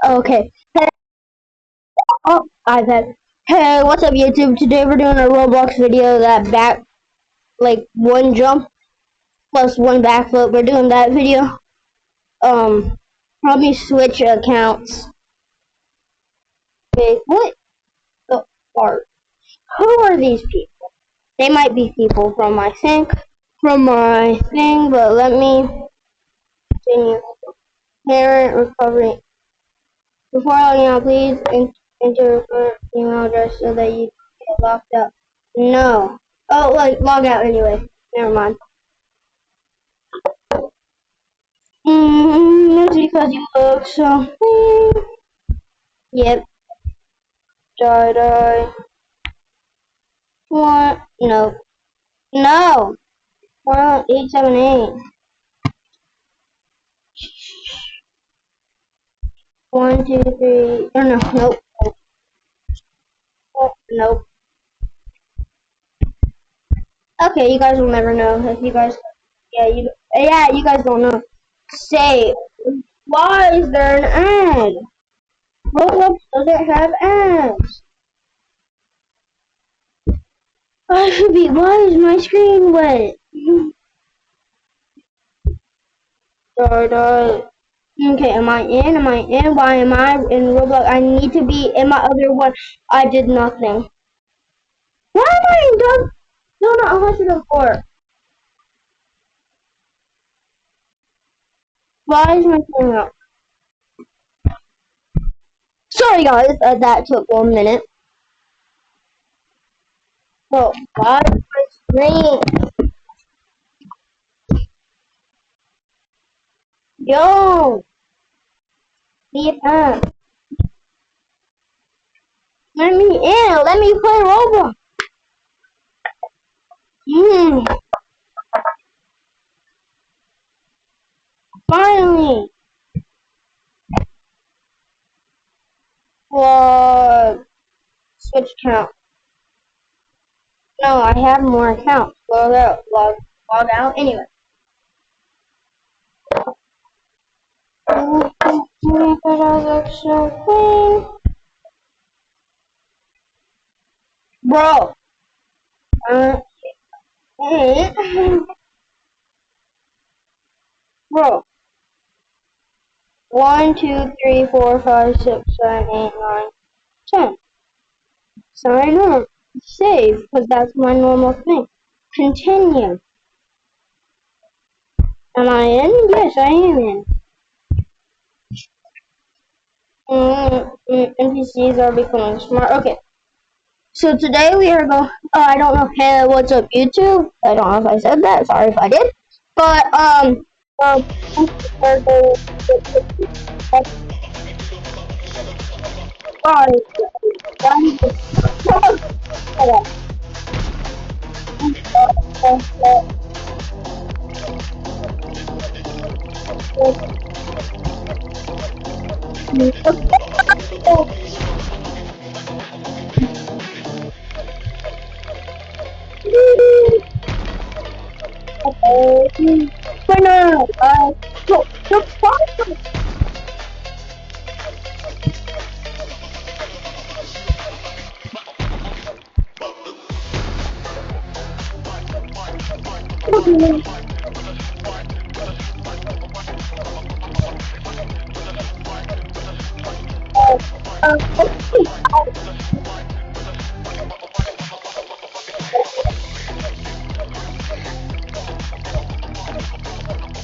Okay. Hey, oh, iPad. Hey, what's up, YouTube? Today we're doing a Roblox video that back, like one jump plus one backflip. We're doing that video. Probably switch accounts. Wait, what the art? Who are these people? They might be people from my thing, but let me continue. Parent recovery. Before logging out, please enter your current email address so that you get locked out. No. Oh, like log out anyway. Never mind. It's because you look so. Yep. Die. One. No. No. 1878. 1, 2, 3. Or no. Nope. Oh, nope. Okay, you guys will never know if you guys. Yeah, you guys don't know. Say, why is there an ad? Roblox doesn't have ads. Why is my screen wet? Die. Okay, am I in? Am I in? Why am I in Roblox? I need to be in my other one. I did nothing. Why am I in dog? No, not 104. Why is my screen up? Sorry guys, that took 1 minute. But why is my screen? Yo! Leave up. Let me in. Let me play Roblox. Finally. What? Switch account. No, I have more accounts. Log out. Anyway. Bro. Bro. 1, 2, 3, 4, 5, 6, 7, 8, 9, 10. Sign up. Save, because that's my normal thing. Continue. Am I in? Yes, I am in. NPCs are becoming smart. Okay. So today we are going. I don't know. Hey, what's up, YouTube? I don't know if I said that. Sorry if I did. But we're going. Sorry. No.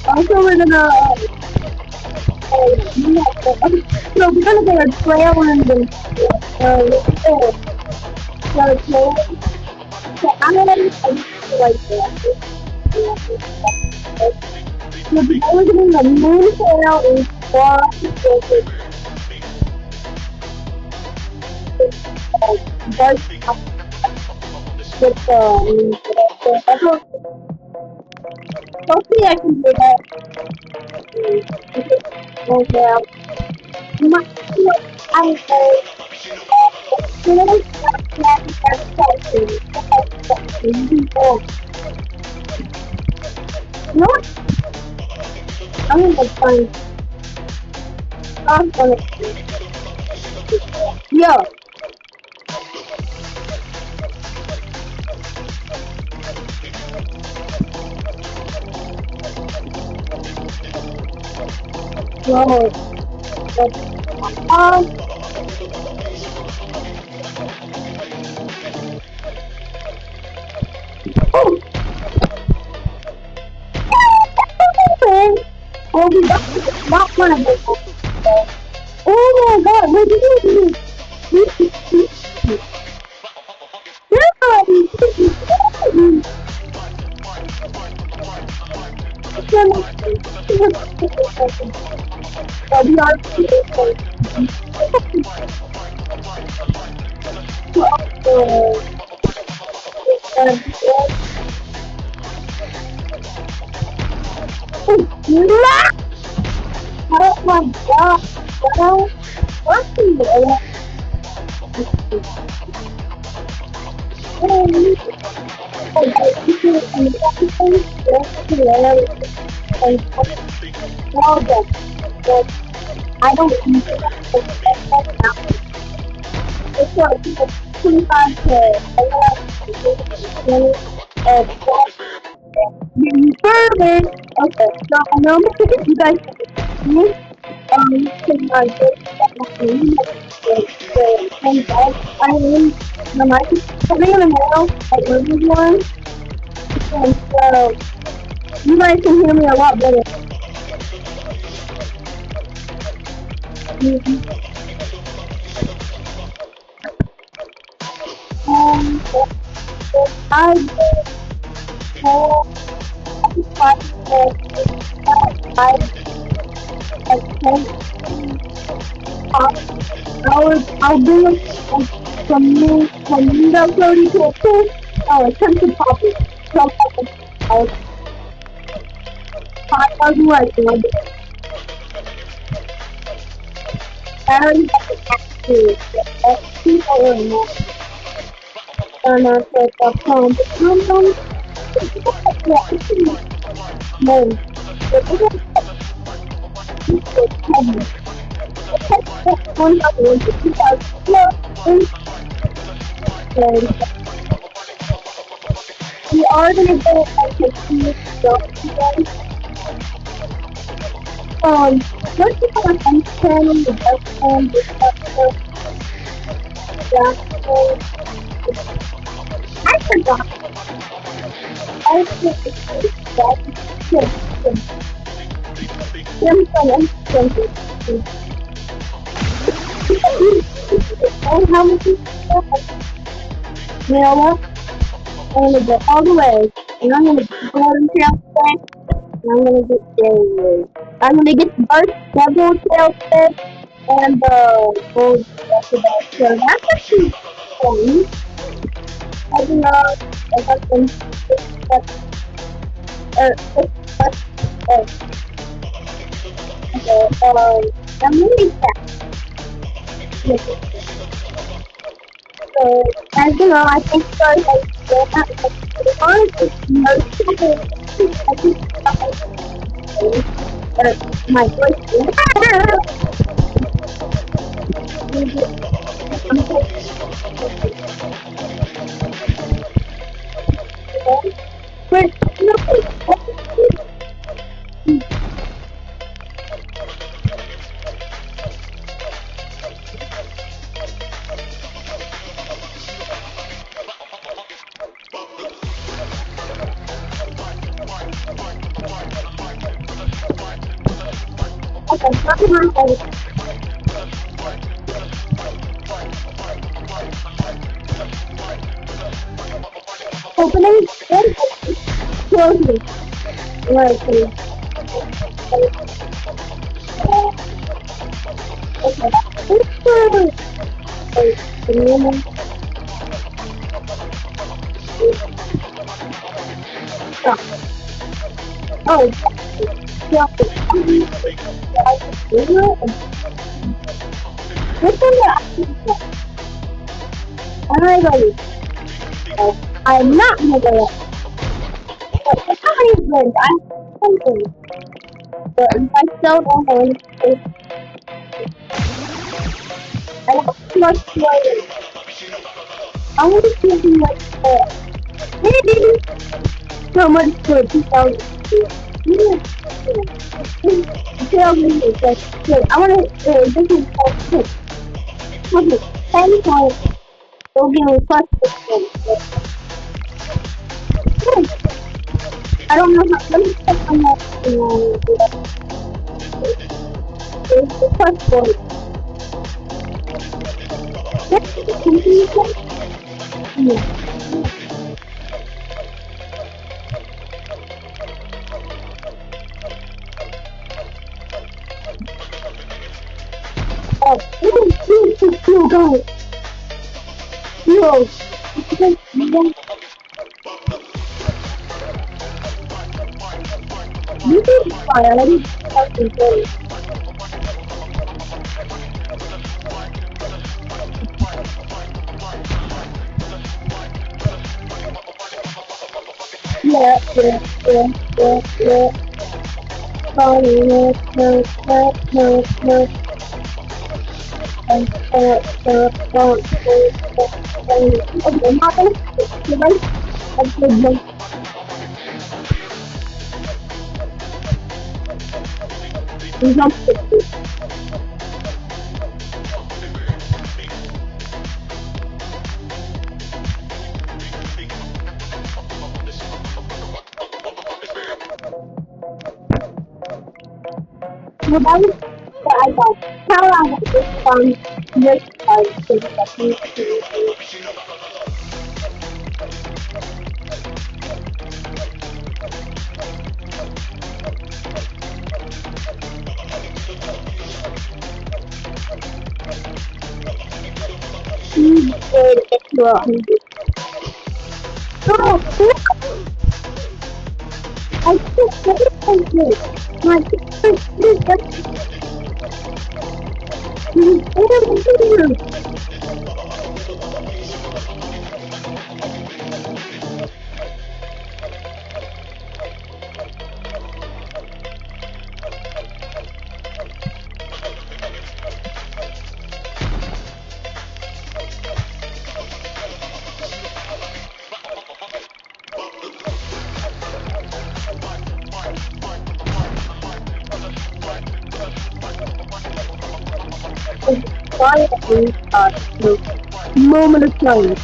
Also, we're gonna. So we're gonna get a trail and then. So I'm gonna like that. So we're getting a moon trail and far with hopefully I can do that. Okay. I'm no, I'm gonna find I'm gonna yo. Yo. Um. Oh. Oh, we got not one of those. Oh my God! What did you do? No. We are people. Oh my God! Well, what is it? I don't think it's it's like 25 to further. Okay, so I know you guys see to my and I mean the mic is coming in the middle, like one, and so you guys can hear me a lot better. Um, I will try to I I'll do it from Windows 30 to a 2. Oh, attempt to copy. So I was working. I already have the app to people are not on our phone. No, one we are gonna go and take let's just have a fun channel, the best one, the best one, I forgot. I think it's and how many people you know what? I'm gonna go all the way, and I'm gonna go and trail and I'm gonna get the first double tail fish and the gold crocodile. So that's actually fun. I don't know if I can that uh, I'm really sad. So as you know, I think first honestly, most people I think my voice but no, okay, talking about opening and closing. Right, okay. Oh, yeah. Which one am I ready? I'm not gonna go yet. But it's not many good. I have something. But I still don't know anything. much money. I want to give you like maybe so much for 2000. Yeah. Tell me like good. I want to this is good. Okay, 10 points. They'll give me plus 6 points. Good. I don't know how. Let me check on that. The plus points. Yeah. Oh, you guys. Yo. You did fire. I didn't fucking say. Yeah, yeah, yeah, yeah, yeah. Sorry, no, no, no, no, no. Okay, not gonna right? Okay, like, we jump 60. So that was what I got. How I got this this thing that he did it to 100. Oh, I took it. My sister did that. Quietly, moment of silence.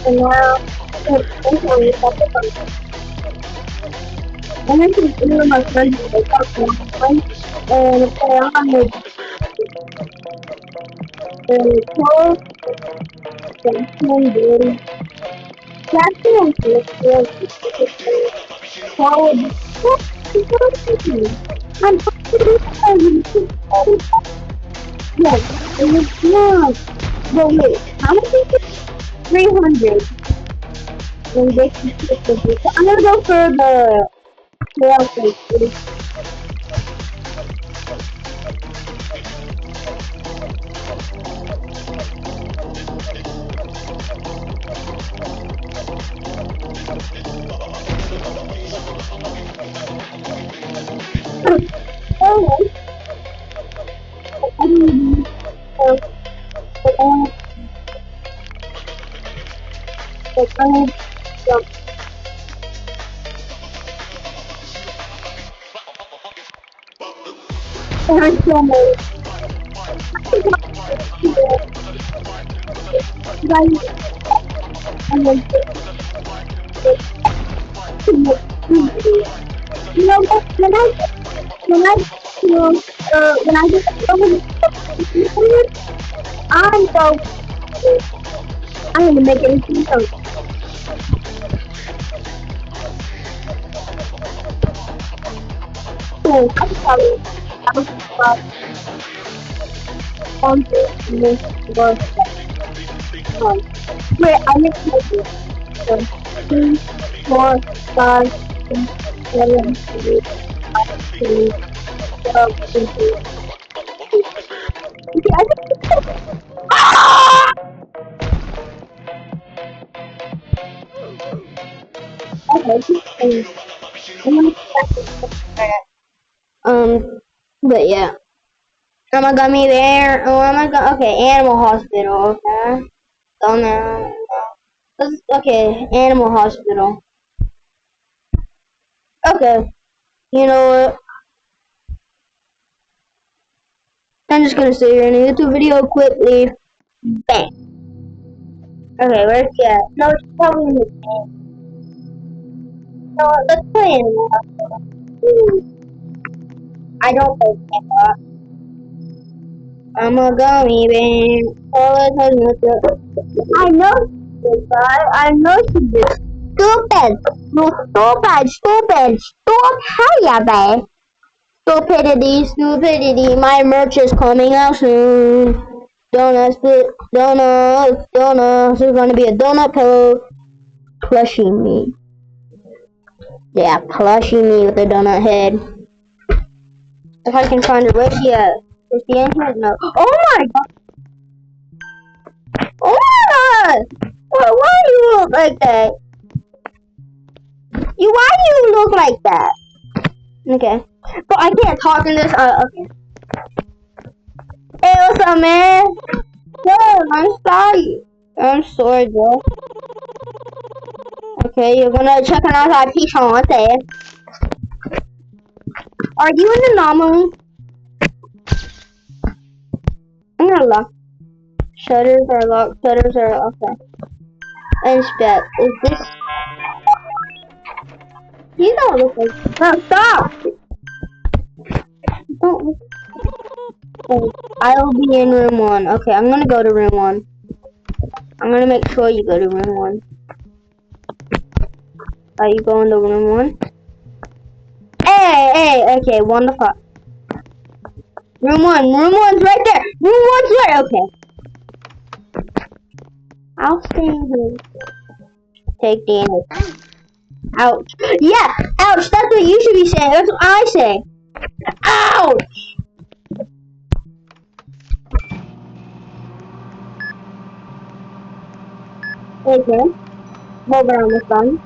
And now, and then she's one of my friends, they talk to my friend, and if they're on the clothes, they can do. That's the quality. I'm yes, it was not. But wait, how much is it? 300. And they can take the so I'm gonna go for the trail safety. Oh, I didn't so, but so, there's so many. Right, and then you know what? When I when I get over I'm so I'm gonna make anything so cool. I'm sorry. I was on this was wait, I missed my So, 3, 4, 5, 6, 7, 8, 9, 10, 11, 12, 13. Okay, I think. Ah! Okay. But yeah. I'm a gummy bear. Oh, I'm a okay. Animal hospital. Okay. Oh no. Okay. Animal hospital. Okay. You know what? I'm just gonna sit here in a YouTube video quickly. Bang. Okay, where's he at? No, it's probably in the game. No, let's play Animal Hospital. I don't play Animal. I'm a gummy bear. I know this guy. I know she did. Stupid. No, stupid. Hiya, babe. Stupidity. My merch is coming out soon. Donuts. There's gonna be a donut pillow plushing me. Yeah, plushing me with a donut head. If I can find her, where's she at? Is she in here? No. Oh my god! Oh my god! Why do you look like that? Why do you look like that? Okay. But I can't talk in this. Okay. Hey, what's up, man? Yo, I'm sorry. I'm sorry, bro. Okay, you're gonna check on our IP on there. Are you an anomaly? I'm gonna lock. Shutters are locked. Shutters are okay. Inspect. Is this? You don't look like. No, stop! Don't look. Oh, I'll be in room 1. Okay, I'm gonna go to room 1. I'm gonna make sure you go to room 1. Are you going to room 1? Hey, okay, 1 to 5. Room 1's right there! Room 1's right, okay. I'll stay in here. Take damage. Ouch. Yeah, ouch, that's what you should be saying. That's what I say. Ouch! Okay, move around the sun.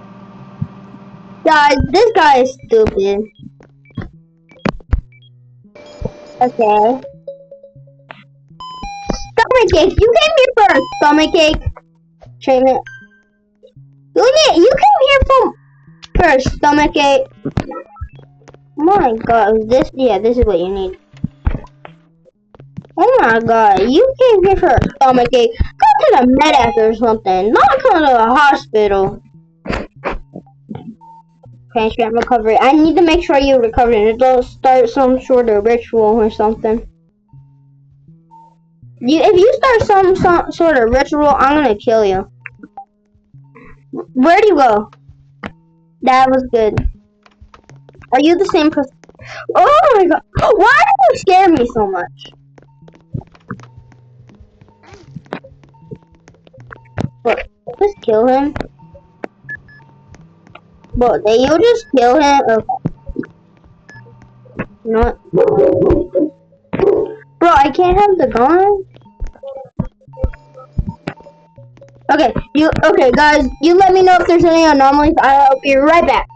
Guys, this guy is stupid. Okay. Stomachache, you came here first. Stomachache. Treatment. You came here first. Stomachache. My god, this is what you need. Oh my god, you came here for a stomachache. Go to the medic or something. Not come to the hospital. Transient recovery. I need to make sure you recover and don't start some sort of ritual or something. If you start some sort of ritual, I'm gonna kill you. Where'd you go? That was good. Are you the same person? Oh my god. Why do you scare me so much? But just kill him. But did you just kill him? Okay. You know what? Bro, I can't have the gun. Okay, guys, you let me know if there's any anomalies. I'll be right back.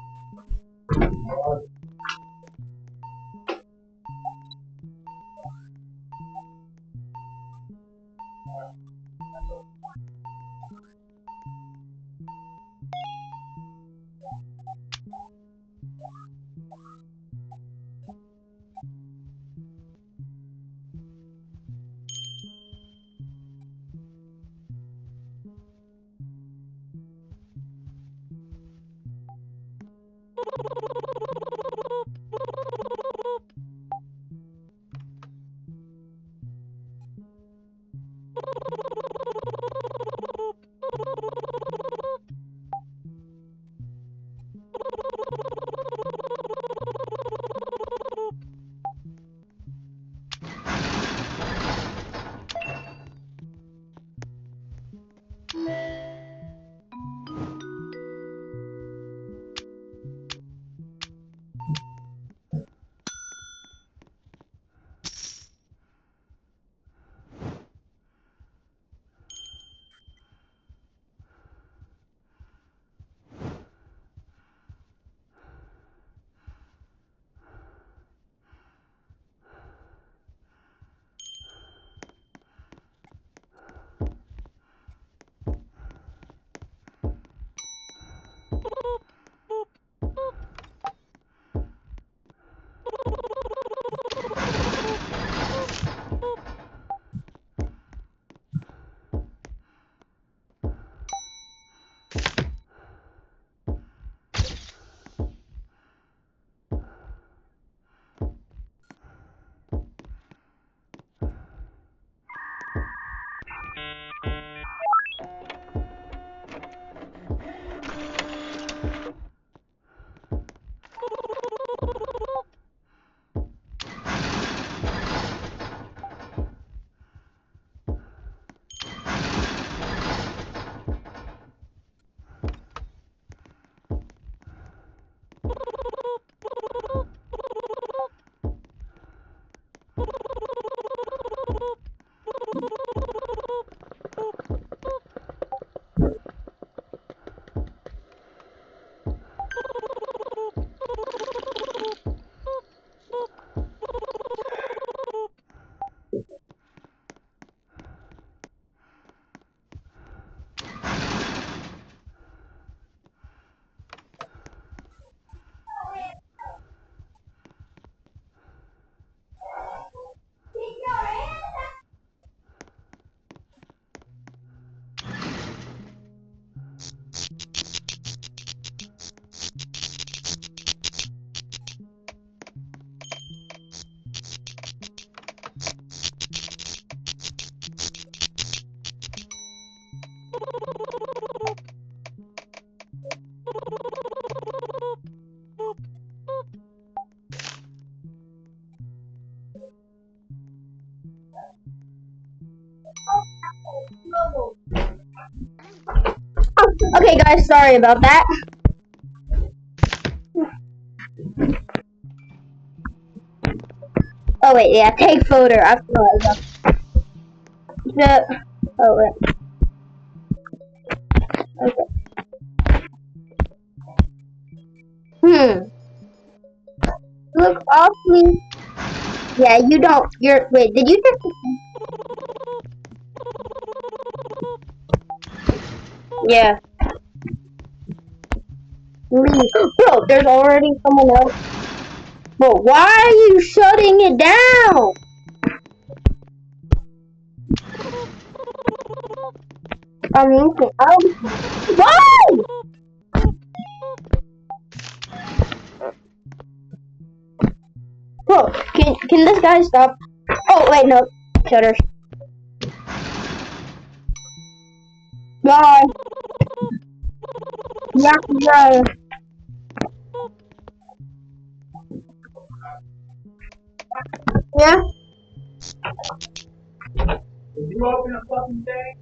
Okay, guys, sorry about that. Oh wait, yeah, take photo. I forgot about the. Oh wait. Okay. Look awfully. Yeah, you don't. You're. Wait, did you just? Yeah. Leave. Bro, there's already someone else. Bro, why are you shutting it down? I mean, why? Bro, can this guy stop? Oh wait, no. Shutter. Bye. Yeah, yeah. Yeah. Did you open a fucking thing?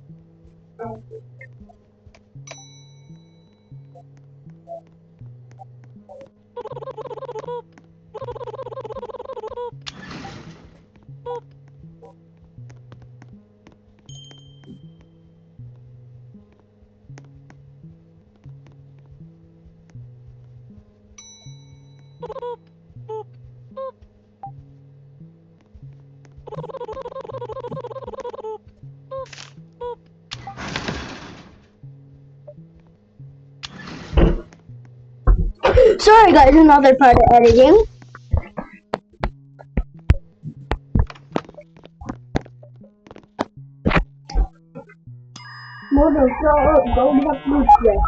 Sorry guys, another part of editing. Mother, shut up, go back to sleep.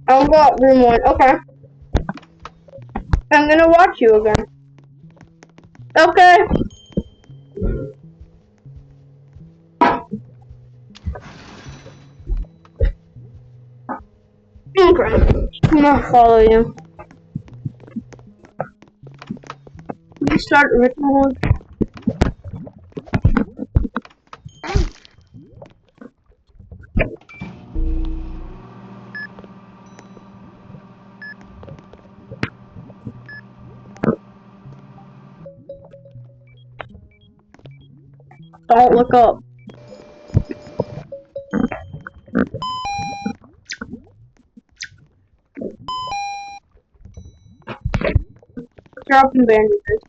I'll go up room 1, okay. I'm gonna watch you again. Okay. Okay. I'm gonna follow you. You start ritual. Don't look up. Dropping bandages.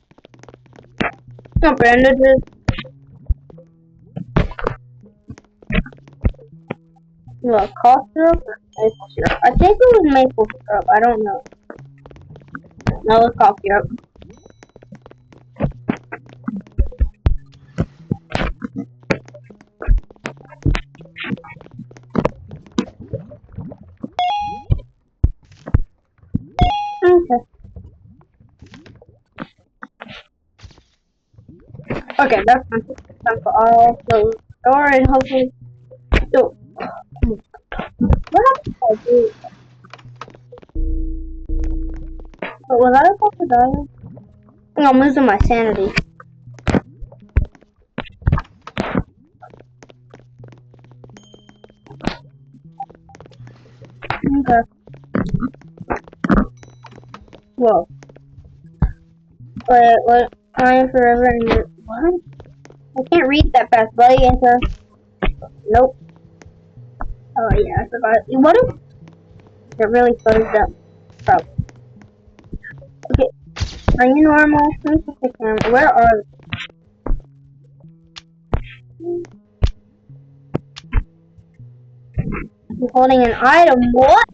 No bandages. What, cough syrup or maple syrup? I think it was maple syrup. I don't know. No, it's cough syrup. Okay. Okay, that's time for all. So, door and hopefully. So, what happened if I do? But was I supposed to die? I think I'm losing my sanity. Okay. Whoa. Wait, what? I am forever in your. What? I can't read that fast. Bloody answer. Nope. Oh yeah, I forgot. What if it really slows up? Probably. Okay. Are you normal? Please look at the camera. Where are you? You're holding an item. What?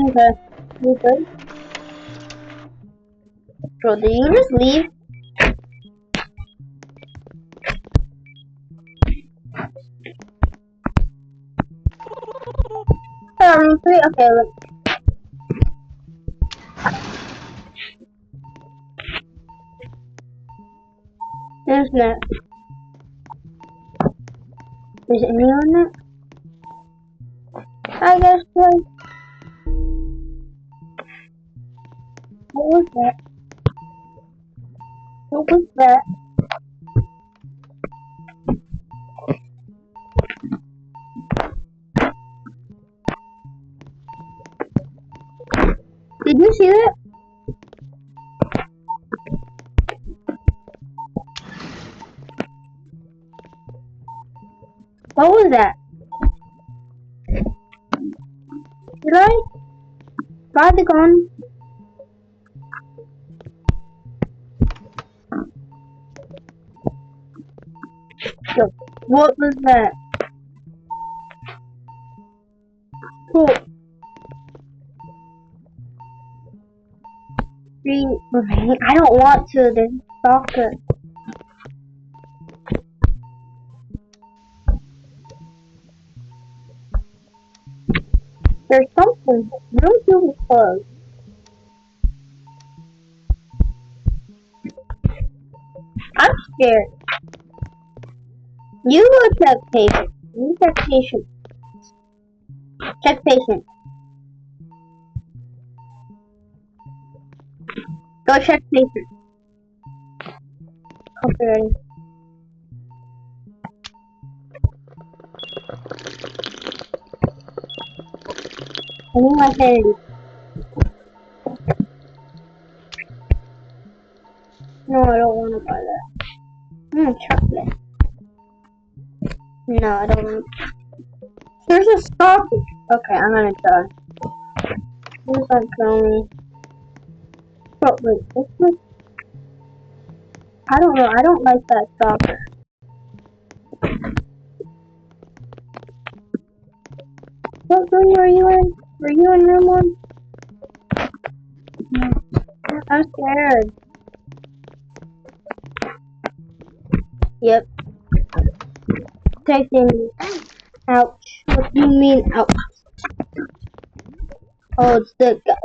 Okay. You good? Bro, did you just leave? Room 3? Okay, look. There's that. Is it me on that? I guess so. What was that? What was that? Did you see that? What was that? Did I buy the gun? So, what was that? Cool. Three remaining. I don't want to. There's soccer. There's something. Room 2 is closed. I'm scared. You go check patient. You check patient. Check patient. Go check patient. Okay, ready. I need my sanity. No, I don't want to buy that. Chocolate. No, I don't want to. There's a stalker. Okay, I'm gonna try. Please don't kill me. But wait, this was. I don't know. I don't like that stalker. What room were you in? Were you in room 1? No. I'm scared. Yep. Taking me. Ouch. What do you mean, ouch? Oh, it's that. Yeah.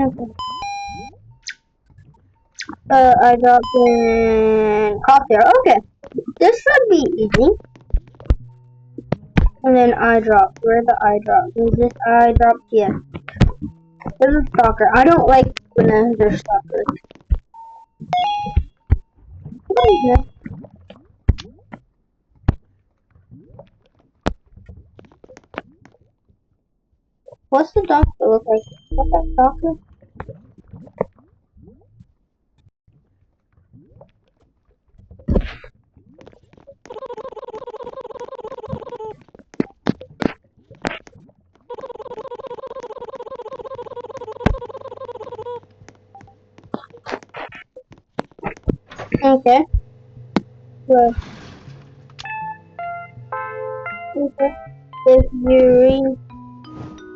Okay. I dropped in off there. Okay. This should be easy. And then I drop. Where's the I drop? Is this I drop? Yeah. There's a stalker. I don't like when there's stalkers. What is this? What's the doctor look like? What's that stalker? Okay. Well, okay. If you read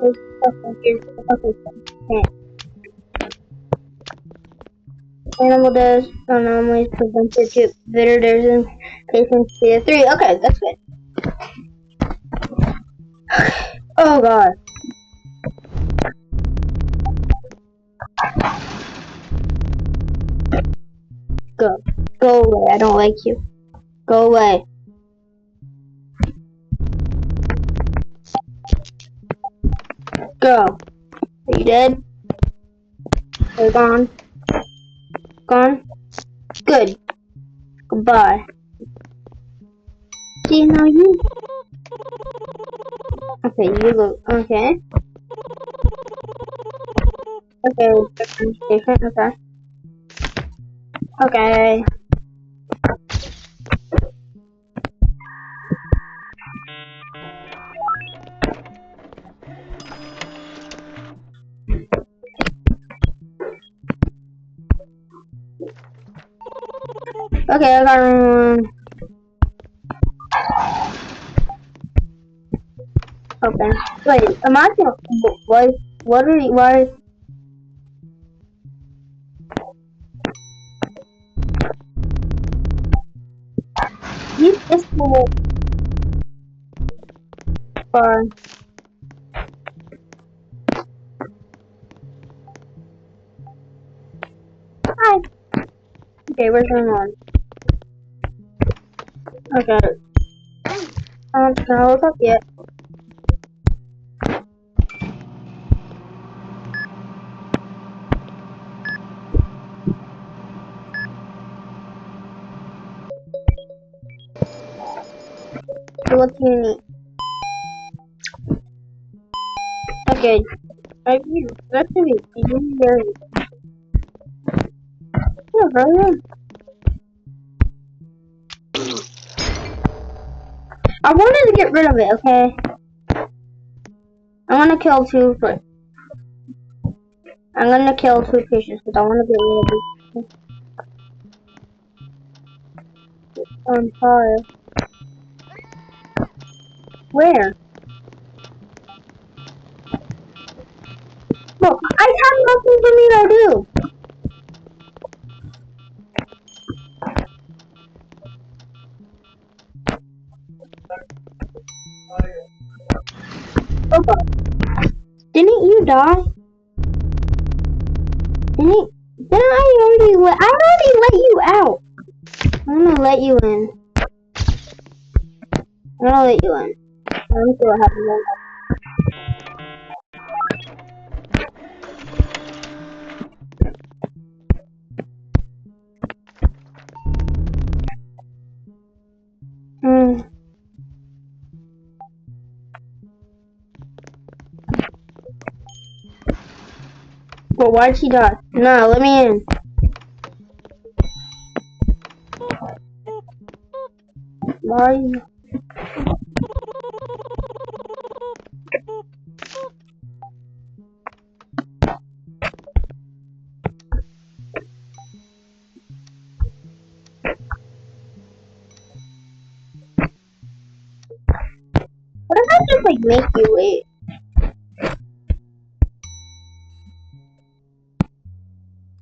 this okay, here's okay. Animal does anomalies presented to visitors in patients tier 3. Okay, that's good. Oh god. Go. Go away. I don't like you. Go away. Go. Are you dead? They're gone. Gone? Good. Goodbye. See, now you. Okay, you look. Okay. Okay, patient. Okay. Okay. Okay, I got open. Wait, am I gonna. What are you. Why? You pissed me for. Hi. Okay, where's my mom? Okay. No, look up yet. So what do you need? Okay. That's gonna be very. Yeah, brother. I wanted to get rid of it, okay? I'm gonna kill two for. I'm gonna kill two fishes because I want to get rid of this. On fire. Where? Look, I have nothing for me to do. Okay. Didn't you die? Didn't I already let you out. I'm gonna let you in. I'm gonna let you in. Let me see what happens then. But why'd she die? No, let me in. Why are you? What if I just like make you wait?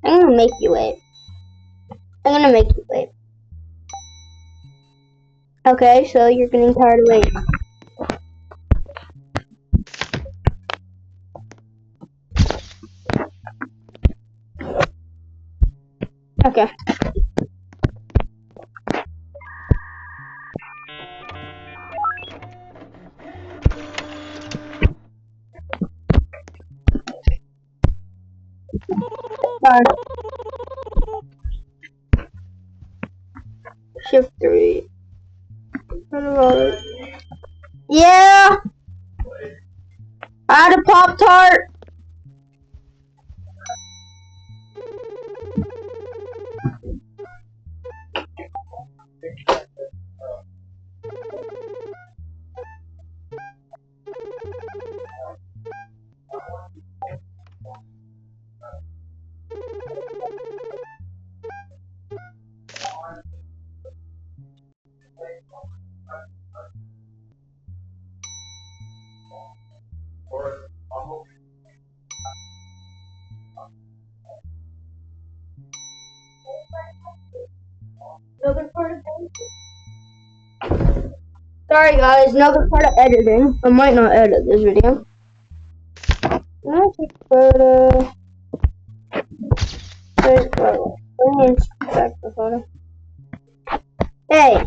I'm gonna make you wait. I'm gonna make you wait. Okay, so you're getting tired of waiting. Okay. Bye. Shift 3. Yeah! I had a Pop-Tart! Sorry guys, another part of editing. I might not edit this video. I'm gonna take a photo. There's a photo. Let me inspect the photo. Hey!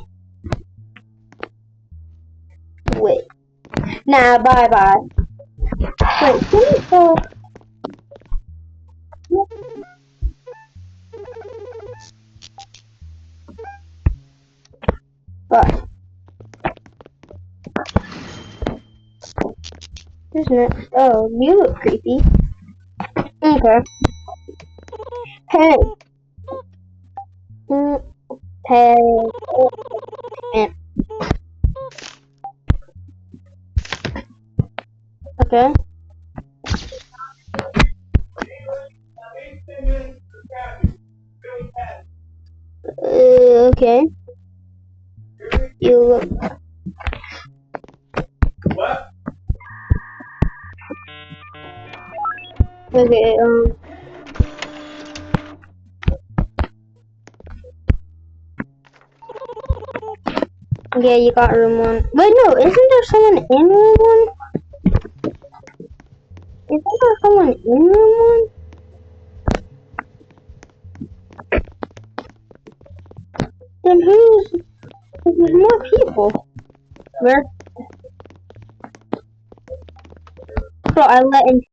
Wait. Nah, bye. Wait, can you go? Bye. Who's next? Oh, you look creepy. Okay. Hey. Hey. Okay. Okay. You look. What? Okay, yeah, you got room 1. Wait, no, isn't there someone in room 1? Isn't there someone in room 1? Then who's... There's more people. Where? So I let in